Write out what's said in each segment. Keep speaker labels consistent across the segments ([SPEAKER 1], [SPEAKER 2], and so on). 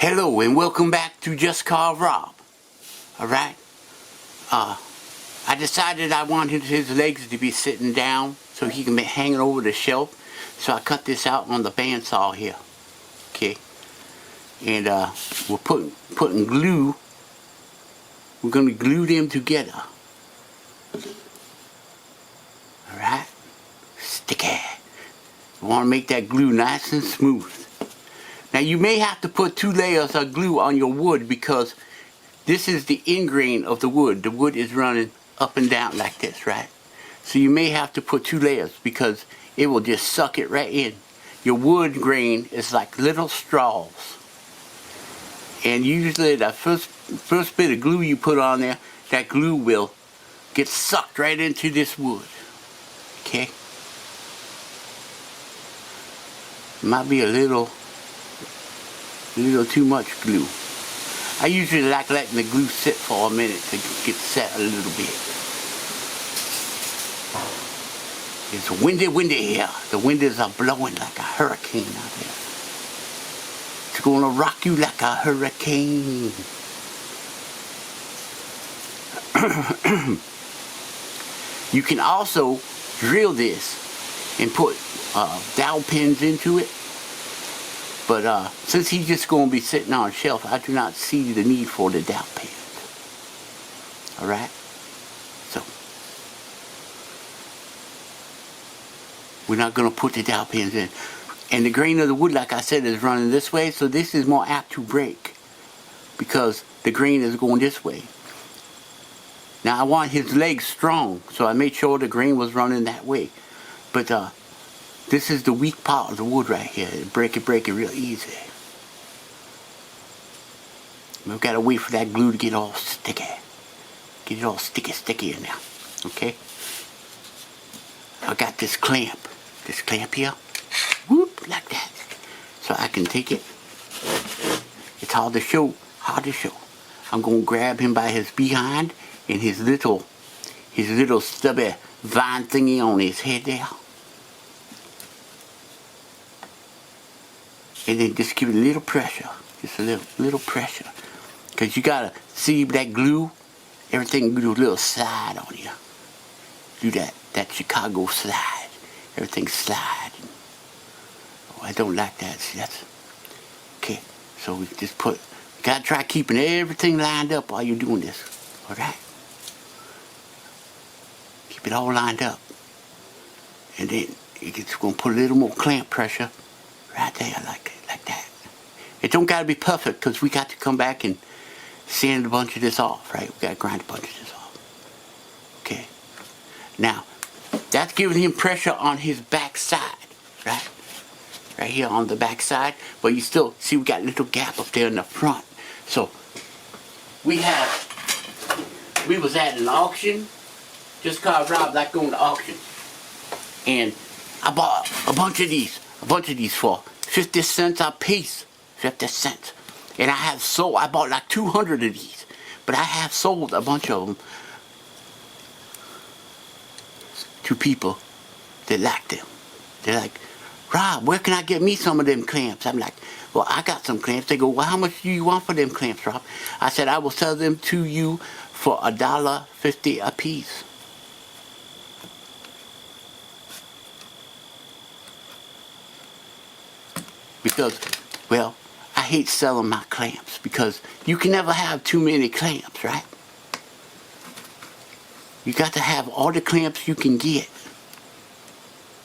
[SPEAKER 1] Hello and welcome back to Just Call Rob. Alright? I decided I wanted his legs to be sitting down so he can be hanging over the shelf. So I cut this out on the bandsaw here. Okay? And we're putting glue. We're going to glue them together. Alright? Sticky. You want to make that glue nice and smooth. Now you may have to put 2 layers of glue on your wood because this is the end grain of the wood. The wood is running up and down like this, right? So you may have to put 2 layers because it will just suck it right in. Your wood grain is like little straws. And usually the first bit of glue you put on there, that glue will get sucked right into this wood. Okay? Might be a little too much glue. I usually like letting the glue sit for a minute to get set a little bit. It's windy here. The winds are blowing like a hurricane out there. It's gonna rock you like a hurricane. You can also drill this and put dowel pins into it. But since he's just going to be sitting on a shelf, I do not see the need for the dowel pins. Alright? So, we're not going to put the dowel pins in. And the grain of the wood, like I said, is running this way, so this is more apt to break. Because the grain is going this way. Now I want his legs strong, so I made sure the grain was running that way. But this is the weak part of the wood right here. It break it real easy. We've got to wait for that glue to get all sticky. Get it all sticky in there. Okay? I got this clamp. This clamp here. Whoop, like that. So I can take it. It's hard to show. I'm going to grab him by his behind and his little stubby vine thingy on his head there. And then just give it a little pressure. Just a little pressure. Because you got to see that glue. Everything do a little slide on you. Do that Chicago slide. Everything slide. Oh, I don't like that. See, that's... Okay. So we just you got to try keeping everything lined up while you're doing this. Alright? Keep it all lined up. And then it's going to put a little more clamp pressure right there like that. It don't got to be perfect because we got to come back and sand a bunch of this off, right? We got to grind a bunch of this off. Okay. Now, that's giving him pressure on his back side, right? Right here on the back side. But you still see we got a little gap up there in the front. So, we was at an auction. Just called Rob, like going to auction. And I bought a bunch of these for 50 cents a piece. 50 cents. And I bought like 200 of these. But I have sold a bunch of them to people that like them. They're like, Rob, where can I get me some of them clamps? I'm like, well, I got some clamps. They go, well, how much do you want for them clamps, Rob? I said, I will sell them to you for $1.50 a piece. Because, well, I hate selling my clamps because you can never have too many clamps, right? You got to have all the clamps you can get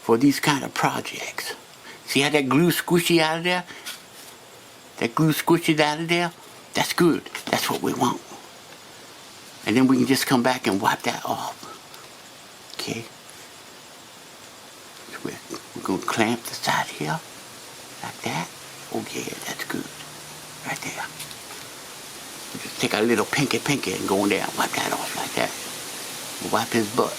[SPEAKER 1] for these kind of projects. See how that glue squishy out of there? That glue squishy out of there? That's good. That's what we want. And then we can just come back and wipe that off. Okay? So we're going to clamp the side here. Like that. Oh yeah, that's good. Right there. We just take our little pinky and go in there and wipe that off like that. We'll wipe his butt.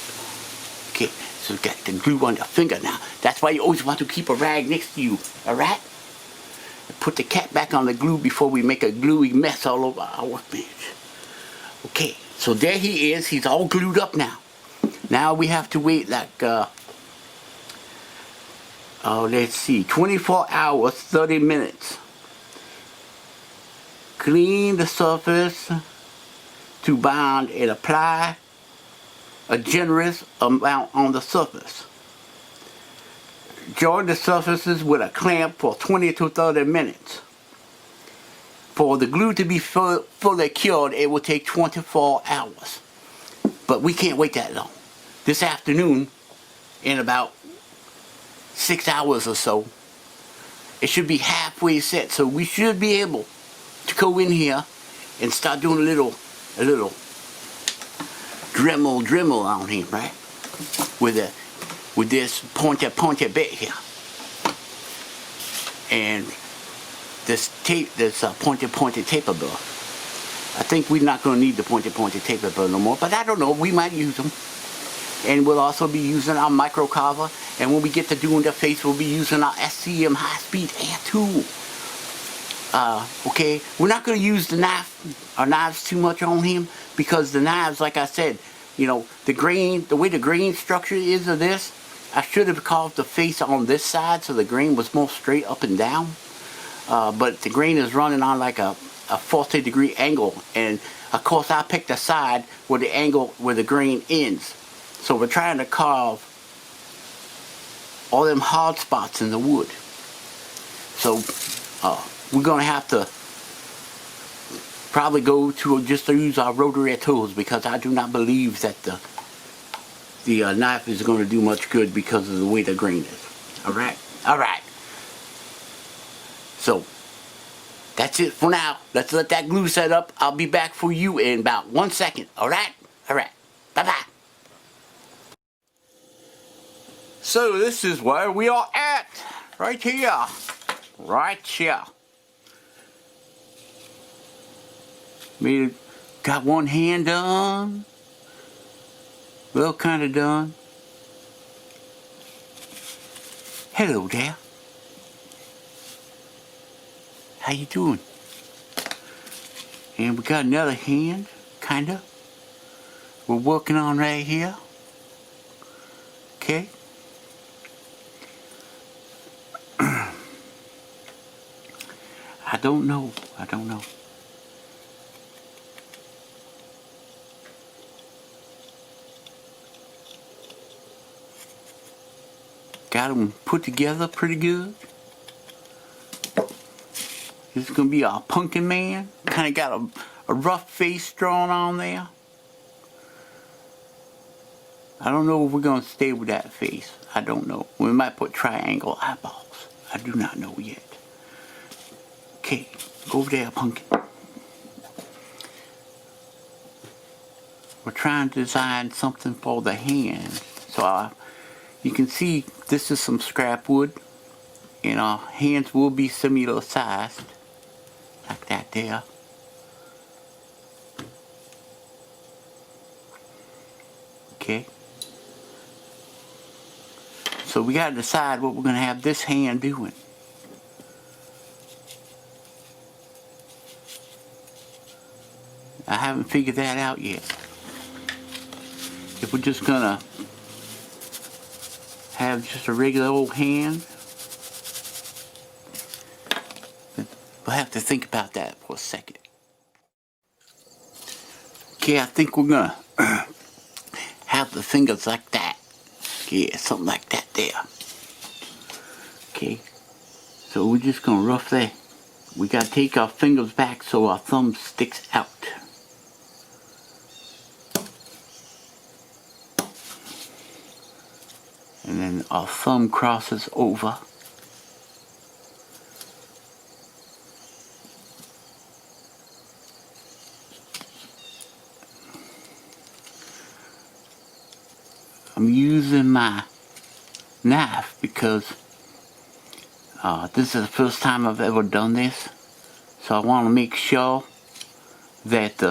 [SPEAKER 1] Okay, so we got the glue on your finger now. That's why you always want to keep a rag next to you. Alright? Put the cap back on the glue before we make a gluey mess all over our workbench. Okay, so there he is. He's all glued up now. Now we have to wait like let's see, 24 hours, 30 minutes. clean the surface to bind and apply a generous amount on the surface. Join the surfaces with a clamp for 20 to 30 minutes. For the glue to be fully cured, it will take 24 hours. But we can't wait that long. This afternoon, in about 6 hours or so, it should be halfway set. So we should be able to go in here and start doing a little Dremel on him, right? With this pointy bit here. And this pointy taper burr. I think we're not going to need the pointy taper burr no more, but I don't know, we might use them. And we'll also be using our micro carver, and when we get to doing the face, we'll be using our SCM high-speed air tool. Okay, we're not going to use the knives too much on him, because the knives, like I said, you know, the way the grain structure is of this, I should have carved the face on this side so the grain was more straight up and down. But the grain is running on like a 40-degree angle, and of course I picked a side where the grain ends. So we're trying to carve all them hard spots in the wood. So we're going to have to probably go to just use our rotary tools, because I do not believe that the knife is going to do much good because of the way the grain is. Alright? Alright. So, that's it for now. Let's let that glue set up. I'll be back for you in about 1 second. Alright? Alright. Bye-bye. So this is where we are at. Right here. Right here. Got one hand done. Well, kind of done. Hello there. How you doing? And we got another hand, kind of. We're working on right here. Okay. I don't know. Got them put together pretty good. This is going to be our pumpkin man. Kind of got a rough face drawn on there. I don't know if we're going to stay with that face. I don't know. We might put triangle eyeballs. I do not know yet. Okay, go over there, pumpkin. We're trying to design something for the hand. So you can see this is some scrap wood, and our hands will be similar sized, like that there. Okay. So we got to decide what we're going to have this hand doing. I haven't figured that out yet. If we're just going to have just a regular old hand, we'll have to think about that for a second. Okay, I think we're going to have the fingers like that. Yeah, something like that there. Okay, so we're just going to rough that. We got to take our fingers back so our thumb sticks out. And then our thumb crosses over. I'm using my knife because this is the first time I've ever done this. So I want to make sure that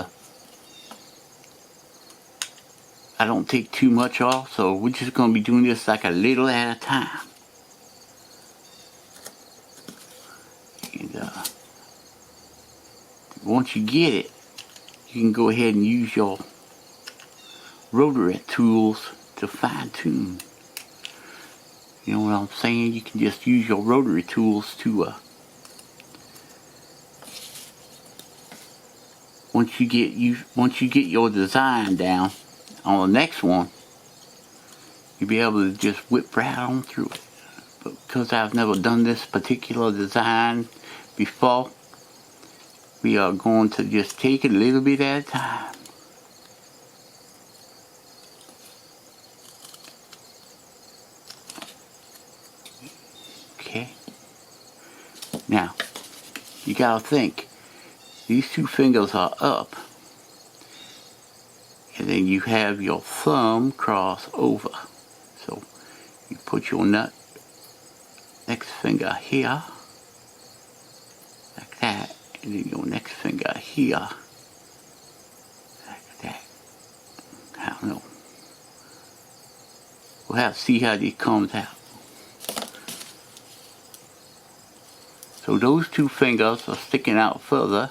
[SPEAKER 1] I don't take too much off, so we're just going to be doing this like a little at a time. And once you get it, you can go ahead and use your rotary tools to fine tune. You know what I'm saying? You can just use your rotary tools to once you get your design down on the next one, you'll be able to just whip right on through it. But because I've never done this particular design before, we are going to just take it a little bit at a time. Okay. Now, you gotta think, these two fingers are up, and then you have your thumb cross over. So you put your next finger here, like that, and then your next finger here, like that. I don't know. We'll have to see how this comes out. So those two fingers are sticking out further.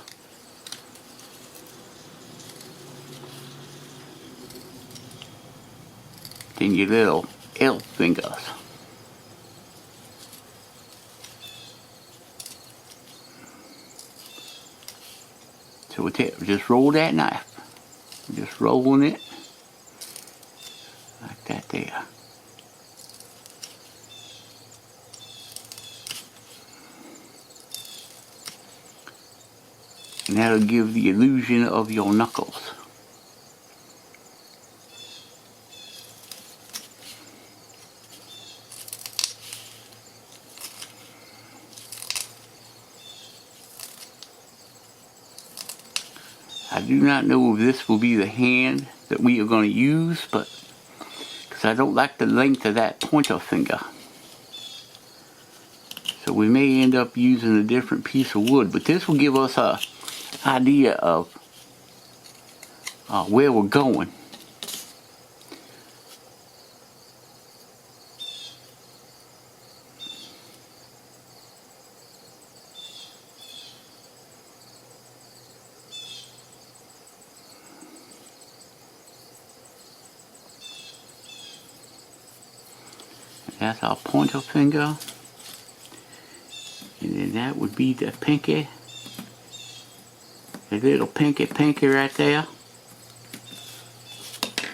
[SPEAKER 1] Than your little L fingers. So with that, just roll that knife. Just rolling it like that there. And that'll give the illusion of your knuckles. I do not know if this will be the hand that we are going to use, but because I don't like the length of that pointer finger. So we may end up using a different piece of wood, but this will give us a idea of where we're going. That's our pointer finger, and then that would be the pinky. The little pinky right there.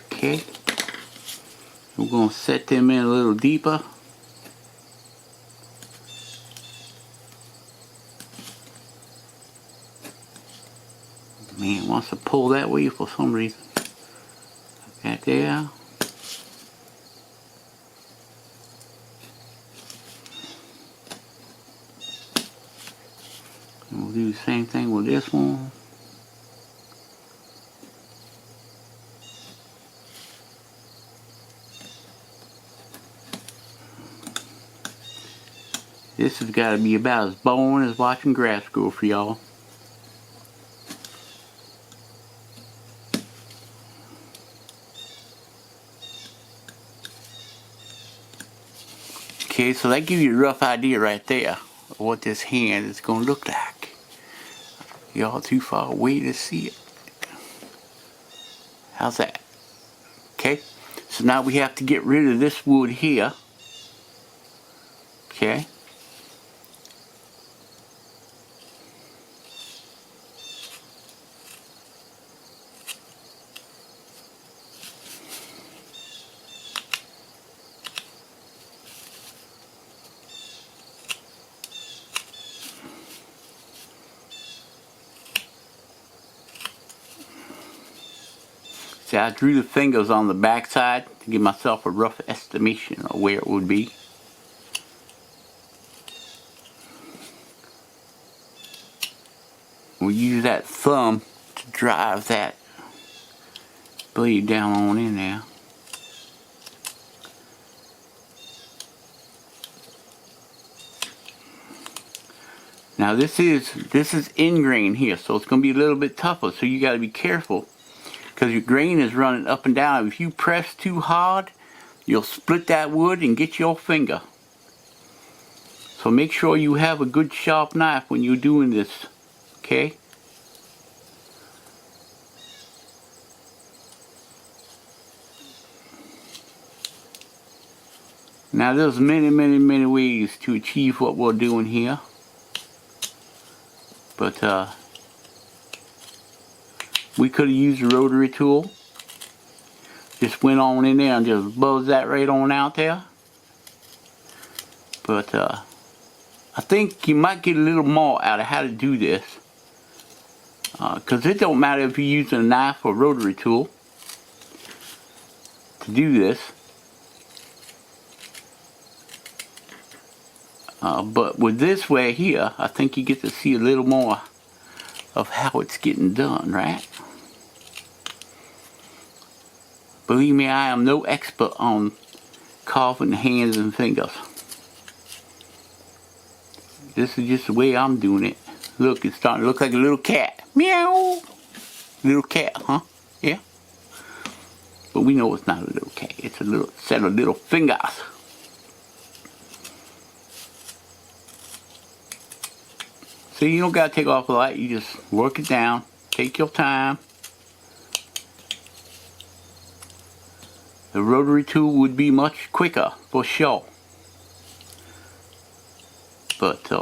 [SPEAKER 1] Okay. We're going to set them in a little deeper. Man, it wants to pull that way for some reason. Like that there. And we'll do the same thing with this one. This has got to be about as boring as watching grass grow for y'all. Okay, so that gives you a rough idea right there of what this hand is going to look like. Y'all too far away to see it. How's that? Okay, so now we have to get rid of this wood here. Okay. See, I drew the fingers on the back side to give myself a rough estimation of where it would be. We use that thumb to drive that blade down on in there. Now this is ingrain here, so it's going to be a little bit tougher, so you got to be careful. Because your grain is running up and down. If you press too hard, you'll split that wood and get your finger. So make sure you have a good sharp knife when you're doing this. Okay? Now there's many ways to achieve what we're doing here. But We could have used a rotary tool. Just went on in there and just buzzed that right on out there. But I think you might get a little more out of how to do this. Because it don't matter if you're using a knife or a rotary tool to do this. But with this way here, I think you get to see a little more of how it's getting done, right? Believe me, I am no expert on carving hands and fingers. This is just the way I'm doing it. Look, it's starting to look like a little cat. Meow! Little cat, huh? Yeah? But we know it's not a little cat. It's a little set of little fingers. So you don't gotta take off a lot. You just work it down. Take your time. The rotary tool would be much quicker, for sure. But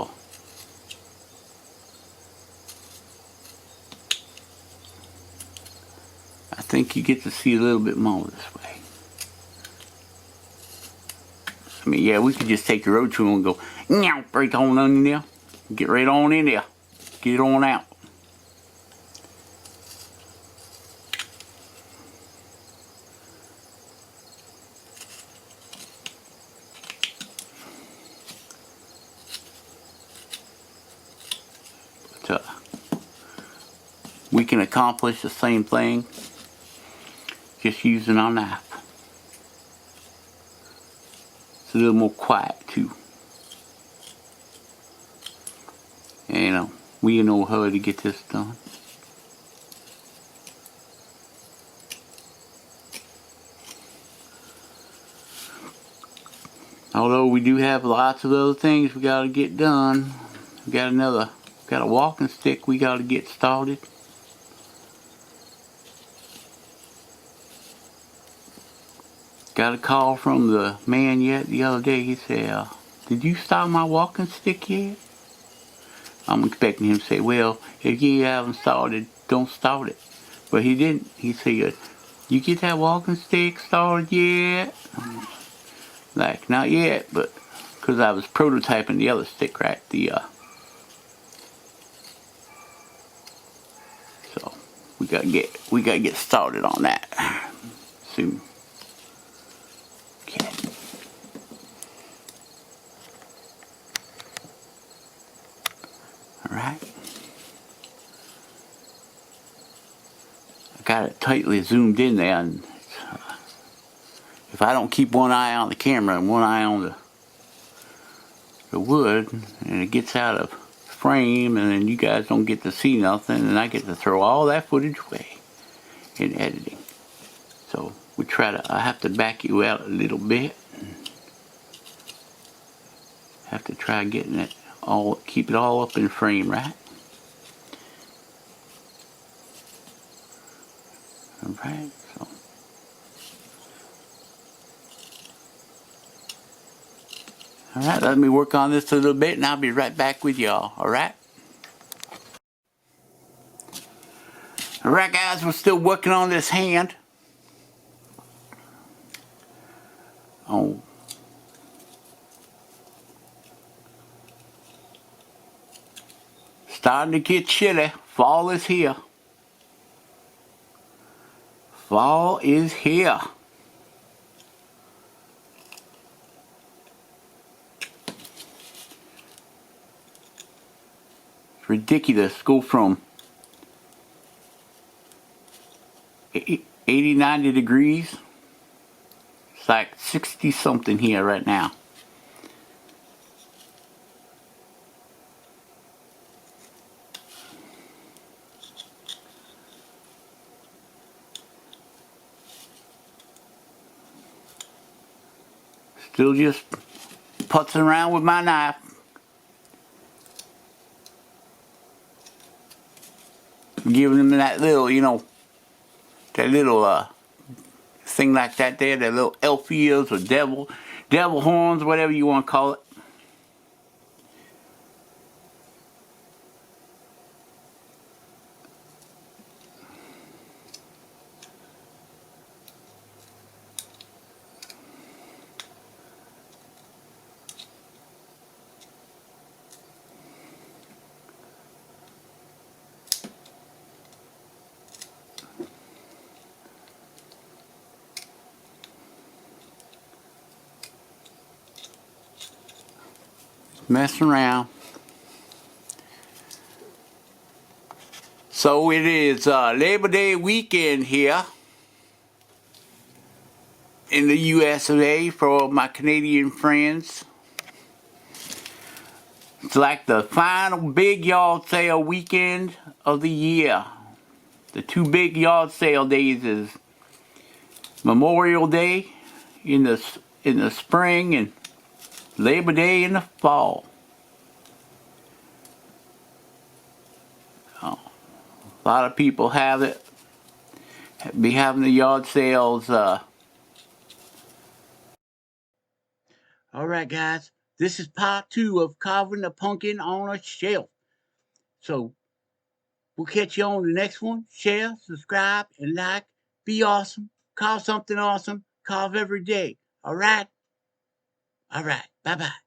[SPEAKER 1] I think you get to see a little bit more this way. I mean, yeah, we could just take the rotary tool and go, right on in there. Get right on in there. Get it on out. But we can accomplish the same thing just using our knife. It's a little more quiet too. And we know how to get this done. Although we do have lots of other things we gotta get done. We got a walking stick we gotta get started. Got a call from the man yet the other day. He said, did you start my walking stick yet? I'm expecting him to say, well, if you haven't started, don't start it. But he didn't. He said, you get that walking stick started yet? Like, not yet, but because I was prototyping the other stick, right? So we gotta get started on that soon. Okay. Alright. I got it tightly zoomed in there, and if I don't keep one eye on the camera and one eye on the wood, and it gets out of frame, and then you guys don't get to see nothing, and I get to throw all that footage away in editing. So I have to back you out a little bit. Have to try getting it all, keep it all up in frame, right? Alright, so. Alright, let me work on this a little bit and I'll be right back with y'all, alright? Alright guys, we're still working on this hand. Oh. Starting to get chilly. Fall is here. Fall is here. It's ridiculous. Go from 80, 90 degrees. It's like 60 something here right now. Still just putzing around with my knife. Giving them that little, that little thing like that there, that little elf ears or devil horns, whatever you want to call it. messing around. So it is Labor Day weekend here in the US of A for my Canadian friends. It's like the final big yard sale weekend of the year. The two big yard sale days is Memorial Day in the spring and Labor Day in the fall. A lot of people be having the yard sales. Alright guys, this is part 2 of carving a pumpkin on a shelf. So we'll catch you on the next one. Share, subscribe, and like. Be awesome. Carve something awesome. Carve every day. Alright? Alright. Bye-bye.